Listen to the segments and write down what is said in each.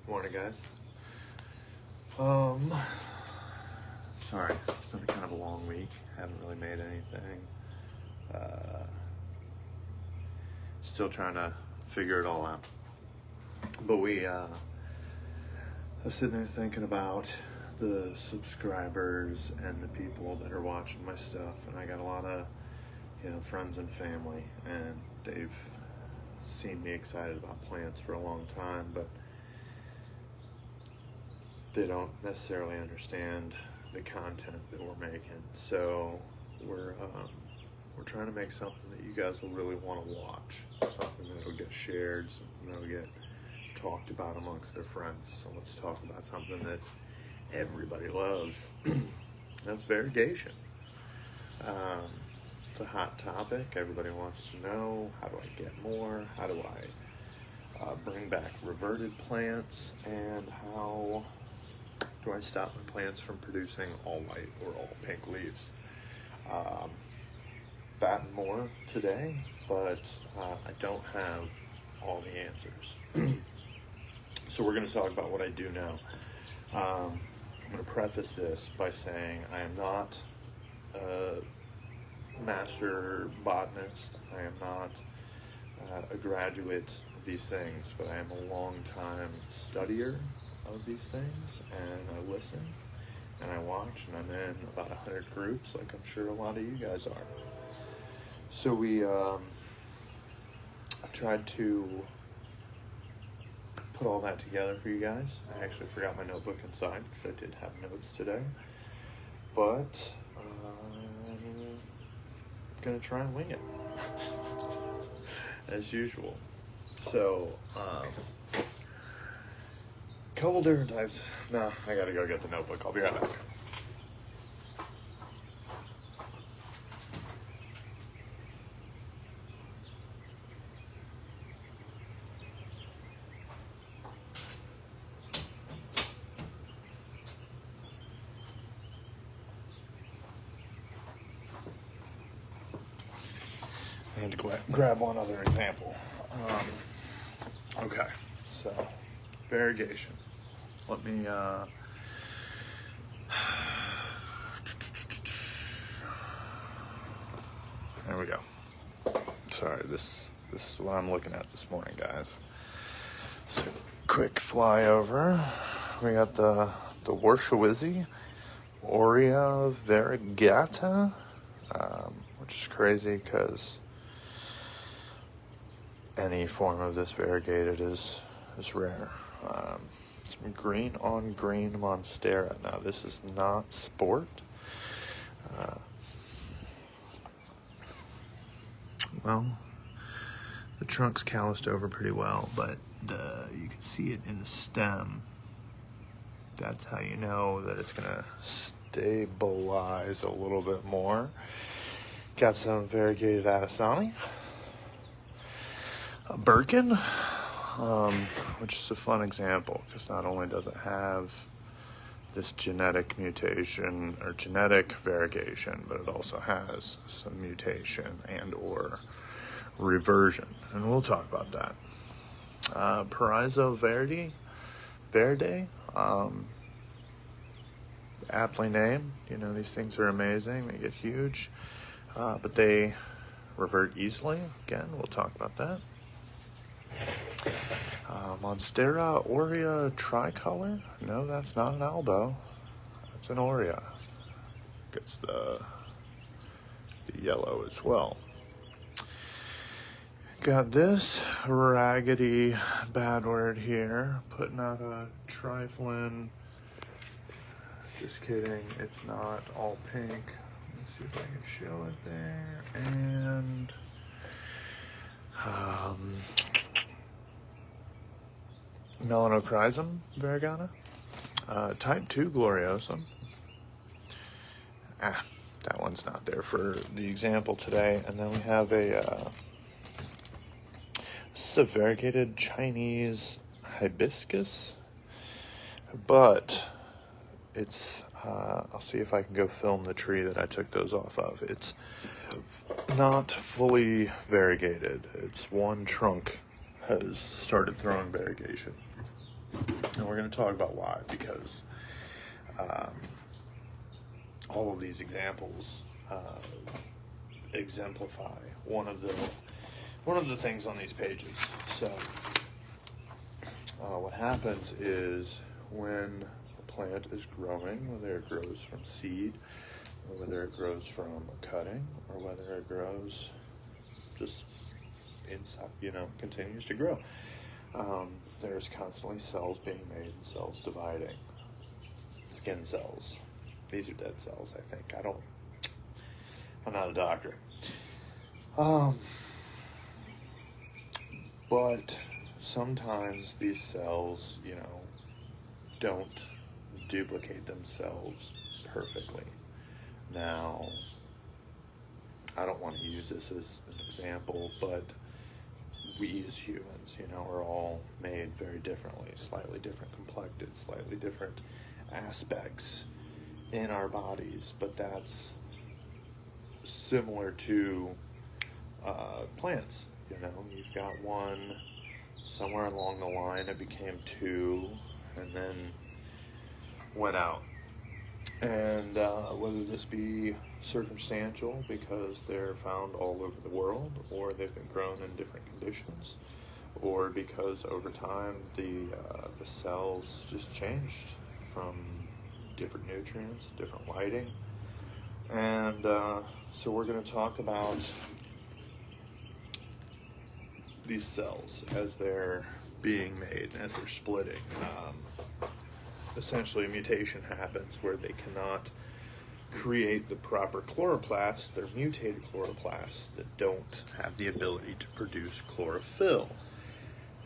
Morning, guys. Sorry, it's been kind of a long week. Haven't really made anything. Still trying to figure it all out. But I was sitting there thinking about the subscribers and the people that are watching my stuff, and I got a lot of, friends and family, and they've seen me excited about plants for a long time, but they don't necessarily understand the content that we're making. So we're trying to make something that you guys will really want to watch, something that'll get shared, something that'll get talked about amongst their friends. So let's talk about something that everybody loves. That's variegation. It's a hot topic. Everybody wants to know, how do I get more? How do I bring back reverted plants? And how do I stop my plants from producing all white or all pink leaves? That and more today, but I don't have all the answers. So we're going to talk about what I do know. I'm going to preface this by saying I am not a master botanist. I am not a graduate of these things, but I am a long-time studier of these things, and I listen and I watch, and I'm in about 100 groups, like I'm sure a lot of you guys are. So I've tried to put all that together for you guys. I actually forgot my notebook inside because I did have notes today, but I'm gonna try and wing it as usual. So couple different types. No, I gotta go get the notebook. I'll be right back. I need to grab one other example. Okay, so variegation. Let me, there we go. Sorry, this is what I'm looking at this morning, guys. So, quick flyover. We got the Warshawizzy Aurea variegata, which is crazy because any form of this variegated is rare. Some green on green Monstera. Now this is not sport. Well, the trunk's calloused over pretty well, but you can see it in the stem. That's how you know that it's gonna stabilize a little bit more. Got some variegated Adesani. A Birkin, which is a fun example because not only does it have this genetic mutation or genetic variegation, but it also has some mutation and or reversion, and we'll talk about that. Paraiso Verde, aptly named. These things are amazing. They get huge, but they revert easily. Again, we'll talk about that. Monstera Aurea tricolor. No, that's not an elbow. That's an Aurea. Gets the yellow as well. Got this raggedy bad word here. Putting out a trifling. Just kidding. It's not all pink. Let's see if I can show it there. And Melanochrysum variegata, type 2 gloriosum. That one's not there for the example today. And then we have this is a variegated Chinese hibiscus, but it's, I'll see if I can go film the tree that I took those off of. It's not fully variegated. It's one trunk has started throwing variegation. And we're going to talk about why, because all of these examples exemplify one of the things on these pages. So what happens is when a plant is growing, whether it grows from seed, or whether it grows from a cutting, or whether it grows just inside, continues to grow, there's constantly cells being made and cells dividing. Skin cells. These are dead cells, I think. I'm not a doctor. But sometimes these cells, don't duplicate themselves perfectly. Now, I don't want to use this as an example, but we as humans, are all made very differently, slightly different complected, slightly different aspects in our bodies, but that's similar to plants. You've got one, somewhere along the line it became two, and then went out. And whether this be circumstantial because they're found all over the world, or they've been grown in different conditions, or because over time the cells just changed from different nutrients, different lighting. And so we're going to talk about these cells as they're being made, as they're splitting. Essentially, a mutation happens where they cannot create the proper chloroplasts. They're mutated chloroplasts that don't have the ability to produce chlorophyll.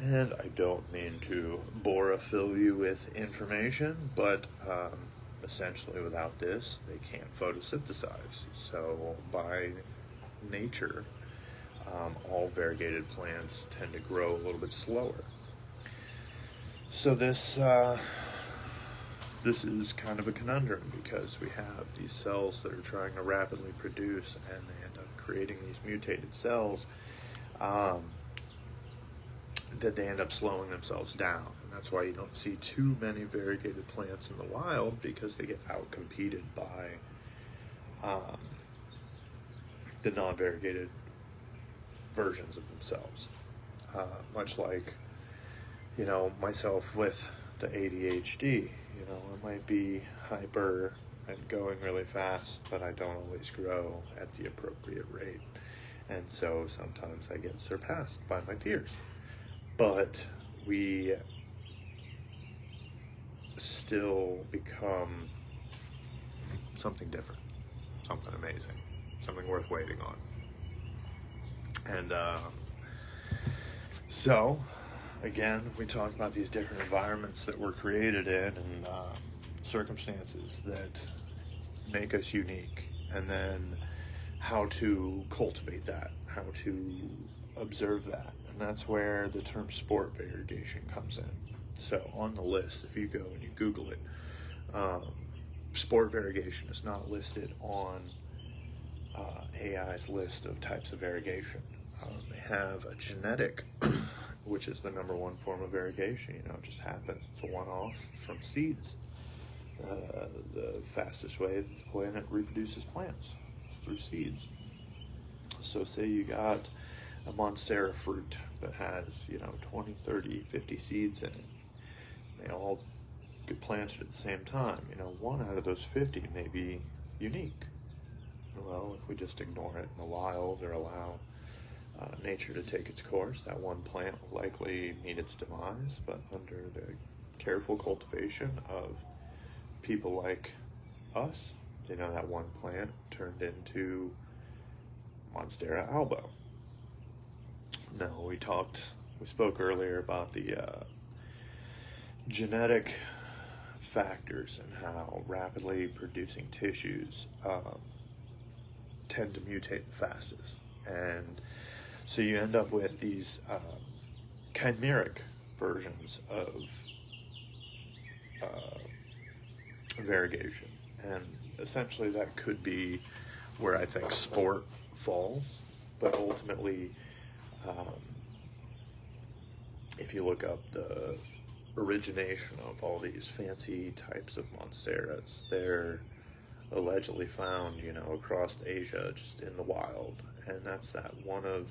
And I don't mean to bore-fill you with information, but essentially without this, they can't photosynthesize. So by nature, all variegated plants tend to grow a little bit slower. So this is kind of a conundrum, because we have these cells that are trying to rapidly produce, and they end up creating these mutated cells that they end up slowing themselves down. And that's why you don't see too many variegated plants in the wild, because they get outcompeted by the non-variegated versions of themselves. Much like, myself with the ADHD, I might be hyper and going really fast, but I don't always grow at the appropriate rate. And so sometimes I get surpassed by my peers. But we still become something different, something amazing, something worth waiting on. And so, again, we talk about these different environments that we're created in, and circumstances that make us unique, and then how to cultivate that, how to observe that. And that's where the term sport variegation comes in. So on the list, if you go and you Google it, sport variegation is not listed on AI's list of types of variegation. They have a genetic, which is the number one form of variegation. It just happens. It's a one-off from seeds. The fastest way that the planet reproduces plants is through seeds. So say you got a Monstera fruit that has, 20, 30, 50 seeds in it. They all get planted at the same time. One out of those 50 may be unique. Well, if we just ignore it in the wild or allow nature to take its course, that one plant will likely meet its demise, but under the careful cultivation of people like us, that one plant turned into Monstera alba. Now, we spoke earlier about the genetic factors and how rapidly producing tissues tend to mutate the fastest. And so you end up with these chimeric versions of variegation. And essentially that could be where I think sport falls. But ultimately, if you look up the origination of all these fancy types of monsteras. They're allegedly found, you know, across Asia, just in the wild, and that's that one of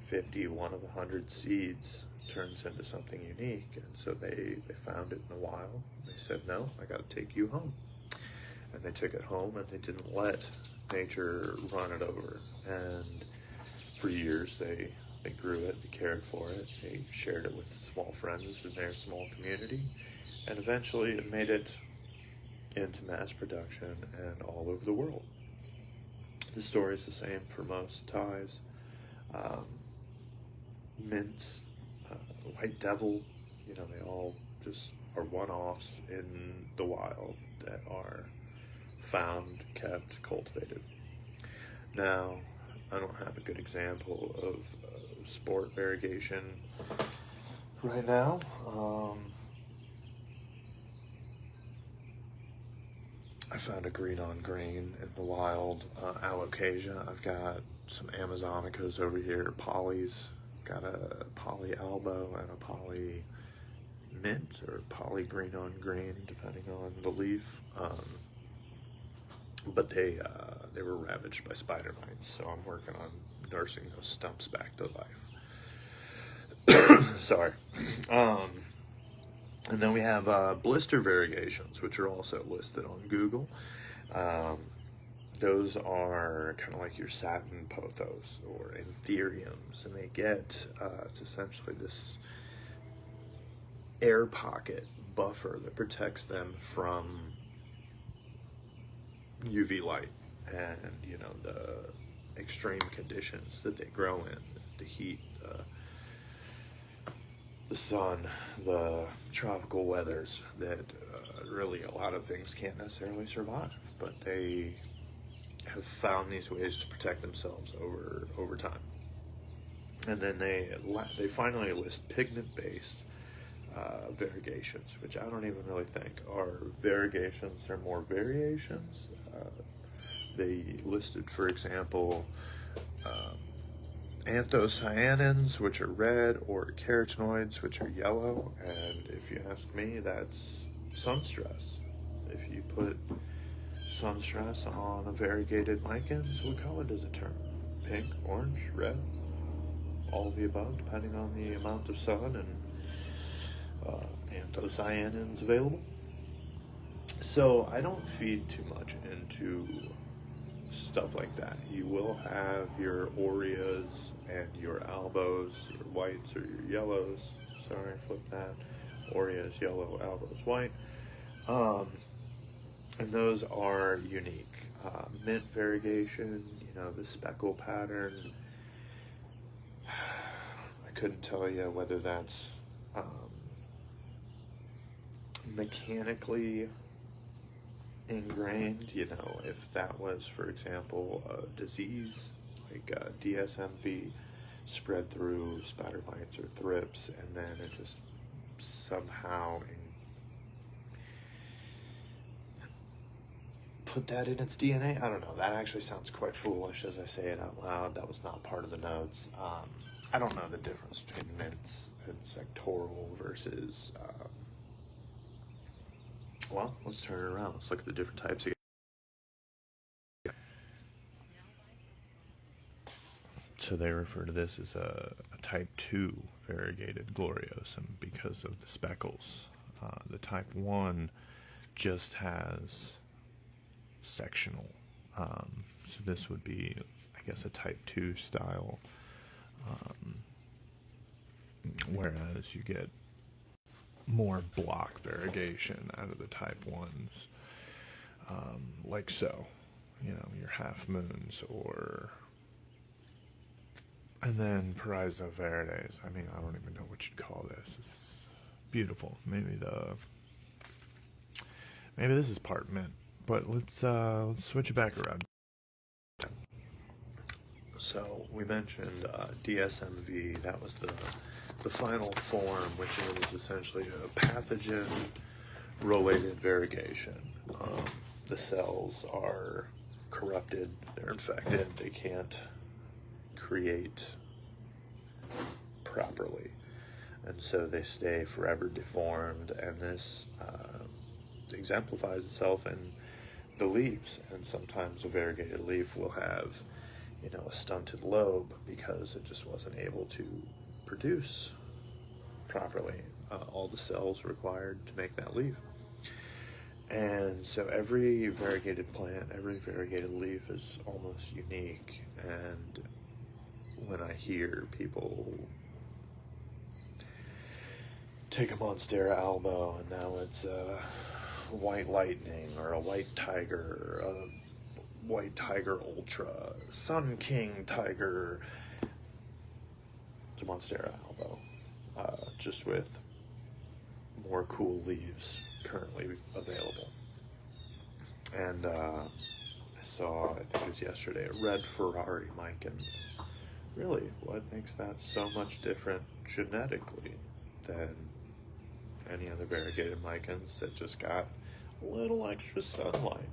50, one of 100 seeds turns into something unique. And so they found it in the wild. They said, no, I got to take you home. And they took it home, and they didn't let nature run it over. And for years they grew it, they cared for it, they shared it with small friends in their small community, and eventually it made it into mass production and all over the world. The story is the same for most Thais. Mints, white devil, you know, they all just are one-offs in the wild that are found, kept, cultivated. Now, I don't have a good example of sport variegation right now. I found a green on green in the wild, alocasia. I've got some Amazonicas over here, polys. Got a poly albo and a poly mint, or poly green on green, depending on the leaf. But they were ravaged by spider mites, so I'm working on nursing those stumps back to life. Sorry. And then we have blister variegations, which are also listed on Google. Those are kind of like your satin pothos or anthuriums, and they get, it's essentially this air pocket buffer that protects them from UV light and, you know, the extreme conditions that they grow in, the heat, the sun, the tropical weathers that really a lot of things can't necessarily survive, but they have found these ways to protect themselves over time. And then they finally list pigment-based variegations, which I don't even really think are variegations. They're more variations. They listed, for example, anthocyanins, which are red, or carotenoids, which are yellow. And if you ask me, that's sun stress. If you put sun stress on a variegated lichens, what color does it turn? Pink, orange, red? All of the above, depending on the amount of sun and anthocyanins available. So I don't feed too much into stuff like that. You will have your aureas and your albos, your whites or your yellows. Sorry, flip that. Aureas yellow, albos white. And those are unique. Mint variegation, you know, the speckle pattern. I couldn't tell you whether that's mechanically ingrained, you know, if that was, for example, a disease like DSMV spread through spider mites or thrips, and then it just somehow put that in its DNA. I don't know. That actually sounds quite foolish as I say it out loud. That was not part of the notes. I don't know the difference between mints and sectoral versus well, let's turn it around. Let's look at the different types again. So they refer to this as a type 2 variegated gloriosum because of the speckles. The type 1 just has sectional. So this would be, I guess, a type 2 style. Whereas you get more block variegation out of the type 1s, like so, you know, your half moons, or, and then Paraiso Verdes. I mean, I don't even know what you'd call this. It's beautiful. Maybe this is part mint, but let's switch it back around. So we mentioned DSMV. That was the final form, which is essentially a pathogen-related variegation. The cells are corrupted, they're infected, they can't create properly. and so they stay forever deformed, and this exemplifies itself in the leaves. And sometimes a variegated leaf will have, you know, a stunted lobe because it just wasn't able to produce properly all the cells required to make that leaf. And so every variegated plant, every variegated leaf is almost unique. And when I hear people take a Monstera albo and now it's a white lightning or a white tiger, a white tiger ultra, sun king tiger, it's a Monstera albo, just with more cool leaves currently available. And I saw, I think it was yesterday, a red Ferrari Micans. Really, what makes that so much different genetically than any other variegated Micans that just got a little extra sunlight,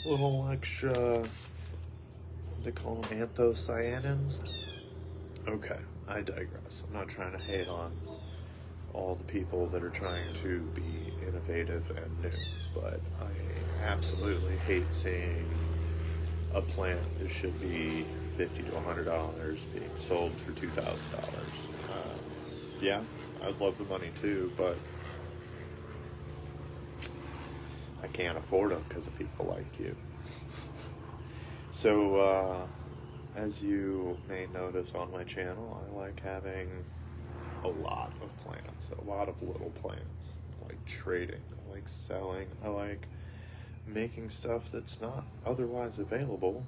a little extra, what do they call them, anthocyanins? Okay, I digress. I'm not trying to hate on all the people that are trying to be innovative and new, but I absolutely hate seeing a plant that should be $50 to $100 being sold for $2,000. Yeah, I'd love the money too, but I can't afford them because of people like you. So, as you may notice on my channel, I like having a lot of plants, a lot of little plants. I like trading, I like selling, I like making stuff that's not otherwise available.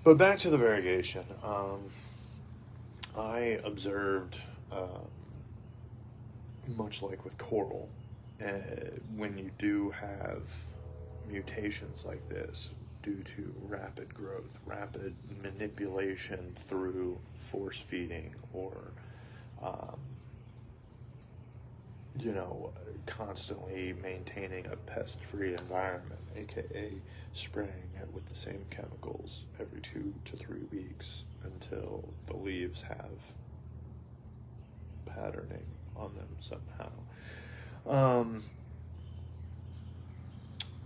But back to the variegation. I observed, much like with coral, when you do have mutations like this due to rapid growth, rapid manipulation through force feeding, or you know, constantly maintaining a pest-free environment, aka spraying it with the same chemicals every 2 to 3 weeks until the leaves have patterning on them somehow.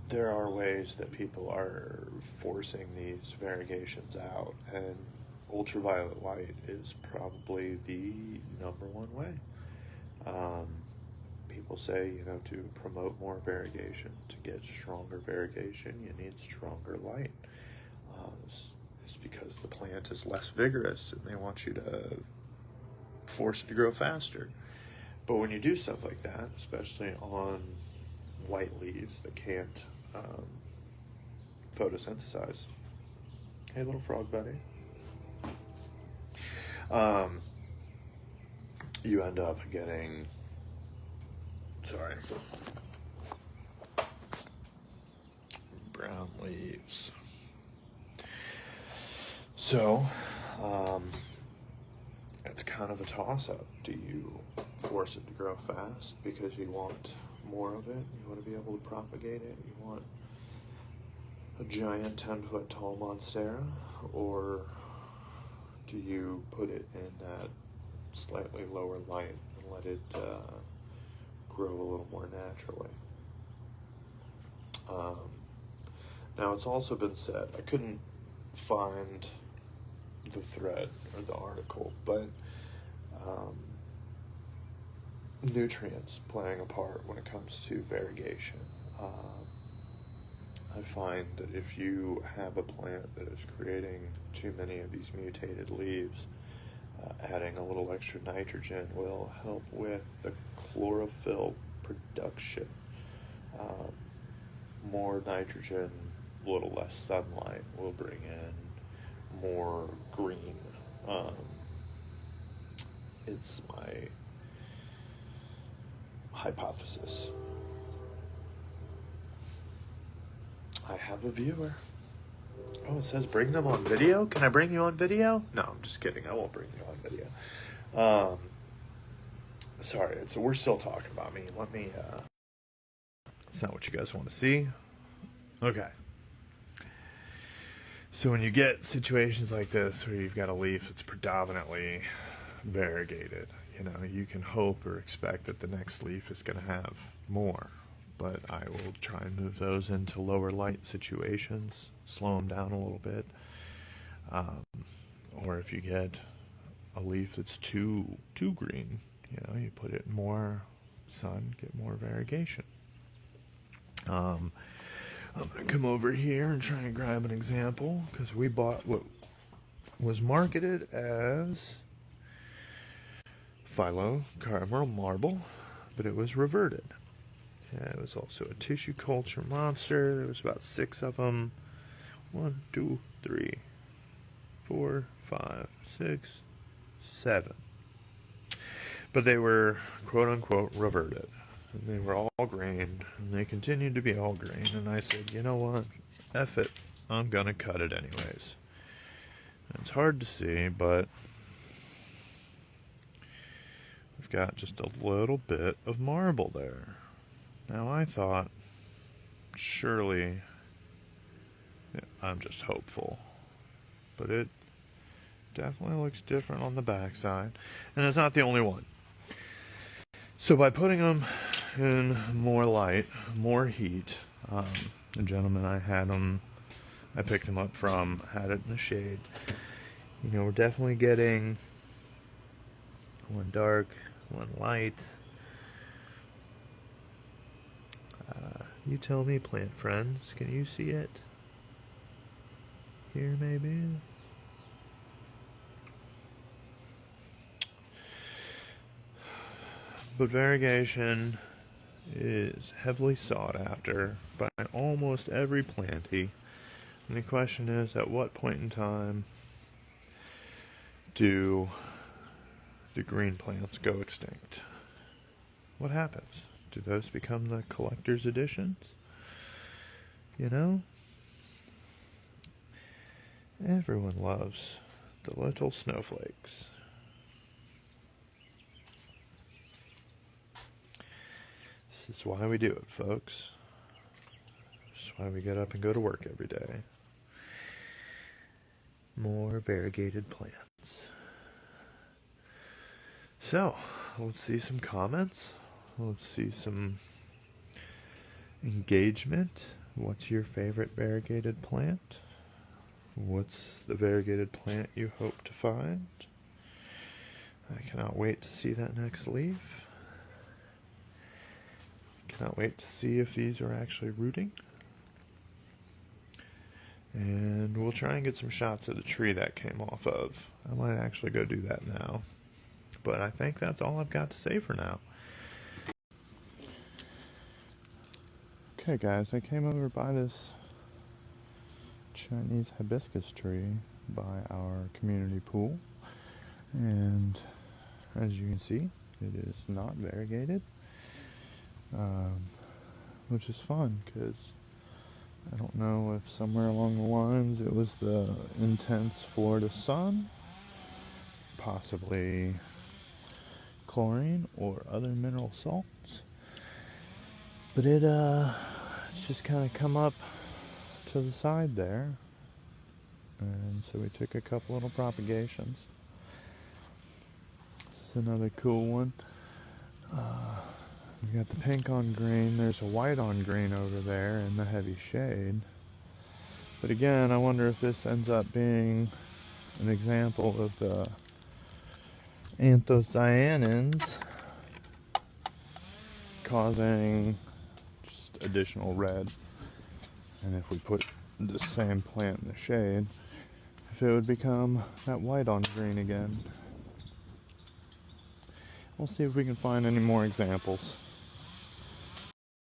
There are ways that people are forcing these variegations out, and ultraviolet light is probably the #1 way. People say, you know, to promote more variegation, to get stronger variegation, you need stronger light. It's because the plant is less vigorous and they want you to force it to grow faster. But when you do stuff like that, especially on white leaves that can't photosynthesize, hey little frog buddy, you end up getting, brown leaves. So, it's kind of a toss-up. Do you force it to grow fast because you want more of it? You want to be able to propagate it? You want a giant 10-foot tall Monstera? Or do you put it in that slightly lower light and let it grow a little more naturally? Now, it's also been said, I couldn't find the thread or the article, but nutrients playing a part when it comes to variegation. I find that if you have a plant that is creating too many of these mutated leaves, adding a little extra nitrogen will help with the chlorophyll production. More nitrogen, a little less sunlight will bring in more green. It's my hypothesis. I have a viewer. Oh, it says bring them on video? Can I bring you on video? No, I'm just kidding. I won't bring you on video. Sorry, we're still talking about me. Let me, it's not what you guys want to see. Okay. So when you get situations like this where you've got a leaf that's predominantly variegated, you can hope or expect that the next leaf is going to have more. But I will try and move those into lower light situations, slow them down a little bit. Or if you get a leaf that's too green, you put it in more sun, get more variegation. I'm going to come over here and try and grab an example, because we bought what was marketed as Philo caramel marble, but it was reverted. Yeah, it was also a tissue culture monster. There was about 6 of them. 1, 2, 3, 4, 5, 6, 7. But they were quote-unquote reverted. And they were all grained, and they continued to be all grained. And I said, you know what? F it. I'm going to cut it anyways. And it's hard to see, but we've got just a little bit of marble there. Now I thought, surely, I'm just hopeful, but it definitely looks different on the backside, and it's not the only one. So by putting them in more light, more heat, the gentleman I picked him up from, had it in the shade. We're definitely getting one dark, one light. You tell me, plant friends, can you see it? Here, maybe? But variegation is heavily sought after by almost every plantee. And the question is, at what point in time do the green plants go extinct? What happens? Do those become the collector's editions? Everyone loves the little snowflakes. This is why we do it, folks. This is why we get up and go to work every day. More variegated plants. So, let's see some comments. Let's see some engagement. What's your favorite variegated plant? What's the variegated plant you hope to find? I cannot wait to see that next leaf. Cannot wait to see if these are actually rooting. And we'll try and get some shots of the tree that came off of. I might actually go do that now. But I think that's all I've got to say for now. Okay guys, I came over by this Chinese hibiscus tree by our community pool, and as you can see, it is not variegated, which is fun because I don't know if somewhere along the lines it was the intense Florida sun, possibly chlorine or other mineral salts, but it's just kind of come up to the side there, and so we took a couple little propagations. This is another cool one. We've got the pink on green. There's a white on green over there in the heavy shade. But again, I wonder if this ends up being an example of the anthocyanins causing just additional red. And if we put the same plant in the shade, if it would become that white on green again. We'll see if we can find any more examples.